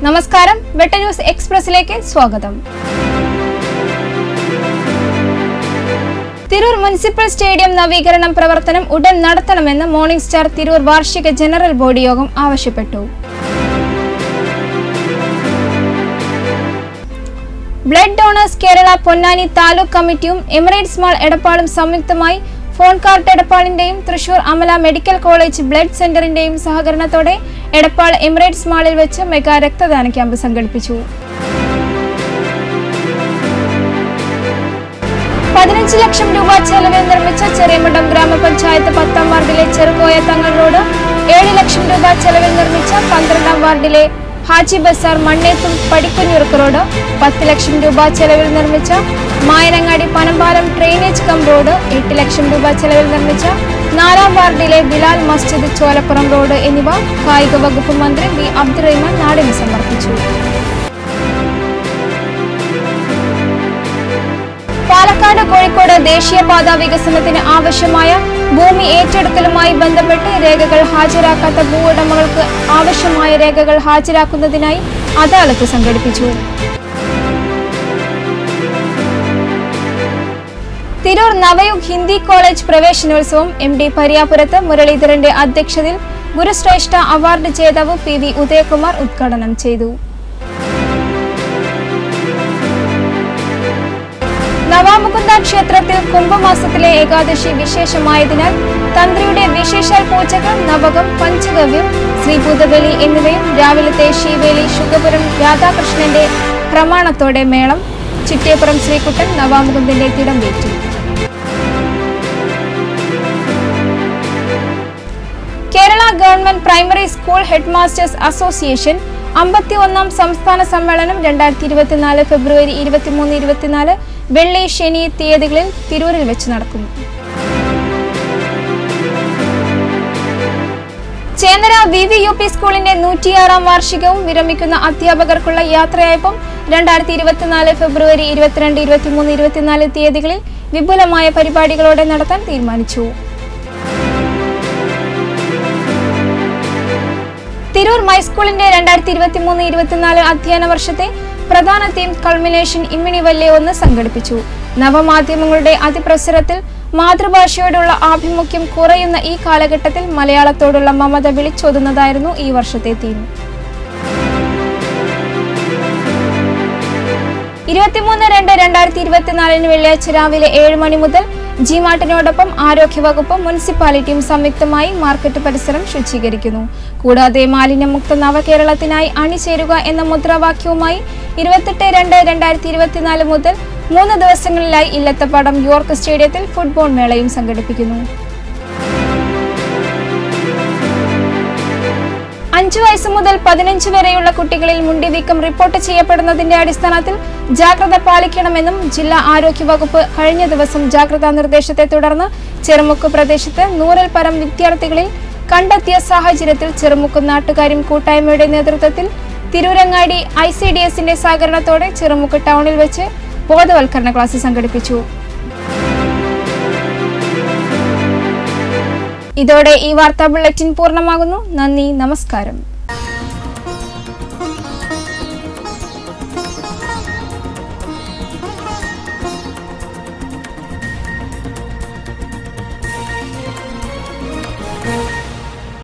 നമസ്കാരം, വെട്ട ന്യൂസ് എക്സ്പ്രസിലേക്ക് സ്വാഗതം. Tirur municipal stadium നവീകരണം പ്രവർത്തനം ഉടൻ നടത്തണമെന്ന് മോർണിംഗ് സ്റ്റാർ തിരൂർ വാർഷിക ജനറൽ ബോഡി യോഗം ആവശ്യപ്പെട്ടു. ബ്ലഡ് ഡോണേഴ്സ് കേരള പൊന്നാനി താലൂക്ക് കമ്മിറ്റിയും എമിറേറ്റ്സ് മാൾ എടപ്പാളും സംയുക്തമായി ഫോൺകാർട്ട് എടപ്പാളിന്റെയും Thrissur Amala medical college blood സെന്ററിന്റെയും സഹകരണത്തോടെ എടപ്പാൾ എമിറേറ്റ്സ് മാളിൽ വെച്ച് മെഗാ രക്തദാന ക്യാമ്പ് സംഘടിപ്പിച്ചു. 15 ലക്ഷം രൂപ ചെലവിൽ നിർമ്മിച്ച ചെറിയമുണ്ടം ഗ്രാമപഞ്ചായത്ത് 10ാം വാർഡിലെ ചെറുകോയ തങ്ങൾ റോഡ്, 7 ലക്ഷം രൂപ ചെലവിൽ നിർമ്മിച്ച 12ാം വാർഡിലെ ഹാജി ബസാർ മണ്ണേത്തും പടിക്കുഞ്ഞുറുക്ക് റോഡ്, 10 ലക്ഷം രൂപ ചെലവിൽ നിർമ്മിച്ച മായനങ്ങാടി പനമ്പാലം ഡ്രെയിനേജ് കം റോഡ്, 8 ലക്ഷം രൂപ ചെലവിൽ നിർമ്മിച്ച 4ാം വാർഡിലെ ബിലാൽ മസ്ജിദ് ചോലപ്പുറം റോഡ് എന്നിവ കായിക വകുപ്പ് മന്ത്രി വി അബ്ദുറഹ്മാൻ നാടിന് സമർപ്പിച്ചു. പാലക്കാട് കോഴിക്കോട് ദേശീയപാത വികസനത്തിന് ആവശ്യമായ ഭൂമി ഏറ്റെടുക്കലുമായി ബന്ധപ്പെട്ട് രേഖകൾ ഹാജരാക്കാത്ത ഭൂവുടമകൾക്ക് ആവശ്യമായ രേഖകൾ ഹാജരാക്കുന്നതിനായി അദാലത്ത് സംഘടിപ്പിച്ചു. തിരൂർ നവയുഗ് ഹിന്ദി കോളേജ് പ്രവേശനോത്സവം MD പരിയാപുരത്ത് മുരളീധരന്റെ അധ്യക്ഷതയിൽ ഗുരുശ്രേഷ്ഠ അവാർഡ് ജേതാവ് PV ഉദയകുമാർ ഉദ്ഘാടനം ചെയ്തു. നവാമുകുന്ദ ക്ഷേത്രത്തിൽ കുംഭമാസത്തിലെ ഏകാദശി വിശേഷമായതിനാൽ തന്ത്രിയുടെ വിശേഷാൽ പൂജകൾ, നവകം, പഞ്ചഗവ്യം, ശ്രീഭൂതബലി എന്നിവയും രാവിലത്തെ ശീവേലി ശുഗപുരം രാധാകൃഷ്ണന്റെ പ്രമാണത്തോടെ മേളം, ചിറ്റേപ്പുറം ശ്രീകുട്ടൻ നവാമുകുന്ദന്റെ തിടമ്പേറ്റി. Kerala government primary school head masters association 51ാം സംസ്ഥാന സമ്മേളനം 2024 ഫെബ്രുവരി 23-24 വെള്ളി, ശനി തീയതികളിൽ തിരൂരിൽ വെച്ച് നടക്കും. ചേന്നര VVUP സ്കൂളിന്റെ 106ാം വാർഷികവും വിരമിക്കുന്ന അധ്യാപകർക്കുള്ള യാത്രയയപ്പും 2024 ഫെബ്രുവരി 22, 23, 24 തീയതികളിൽ വിപുലമായ പരിപാടികളോടെ നടത്താൻ തീരുമാനിച്ചു. തിരൂർ മൈസ്കൂളിന്റെ 2023-24 അധ്യയന വർഷത്തെ പ്രധാന തീം കൾമിനേഷൻ ഇമ്മിണി വല്ലെ 1 സംഘടിപ്പിച്ചു. നവമാധ്യമങ്ങളുടെ അതിപ്രസരത്തിൽ മാതൃഭാഷയോടുള്ള ആഭിമുഖ്യം കുറയുന്ന ഈ കാലഘട്ടത്തിൽ മലയാളത്തോടുള്ള മമത വിളിച്ചോതുന്നതായിരുന്നു ഈ വർഷത്തെ തീം. 23/2/2024 വെള്ളിയാഴ്ച രാവിലെ 7 മണി മുതൽ ജിമാർട്ടിനോടൊപ്പം ആരോഗ്യവകുപ്പും മുനിസിപ്പാലിറ്റിയും സംയുക്തമായി മാർക്കറ്റ് പരിസരം ശുചീകരിക്കുന്നു. കൂടാതെ മാലിന്യമുക്ത നവകേരളത്തിനായി അണിചേരുക എന്ന മുദ്രാവാക്യവുമായി 28/2/2024 മുതൽ 3 ദിവസങ്ങളിലായി ഇല്ലത്തപ്പാടം യോർക്ക് സ്റ്റേഡിയത്തിൽ ഫുട്ബോൾ മേളയും സംഘടിപ്പിക്കുന്നു. 5 വയസ്സ് മുതൽ 15 വരെയുള്ള കുട്ടികളിൽ മുണ്ടിവീക്കം റിപ്പോർട്ട് ചെയ്യപ്പെടുന്നതിന്റെ അടിസ്ഥാനത്തിൽ ജാഗ്രത പാലിക്കണമെന്നും ജില്ലാ ആരോഗ്യ വകുപ്പ് കഴിഞ്ഞ ദിവസം ജാഗ്രതാ നിർദ്ദേശത്തെ തുടർന്ന് ചെറുമുക്ക് പ്രദേശത്ത് 100ൽ പരം വിദ്യാർത്ഥികളിൽ കണ്ടെത്തിയ സാഹചര്യത്തിൽ ചെറുമുക്ക് നാട്ടുകാരും കൂട്ടായ്മയുടെ നേതൃത്വത്തിൽ തിരൂരങ്ങാടി ICDSന്റെ സഹകരണത്തോടെ ചെറുമുക്ക് ടൗണിൽ വെച്ച് ബോധവൽക്കരണ ക്ലാസ് സംഘടിപ്പിച്ചു. ഇതോടെ ഈ വാർത്താ ബുള്ളറ്റിൻ പൂർണ്ണമാകുന്നു. നന്ദി, നമസ്കാരം.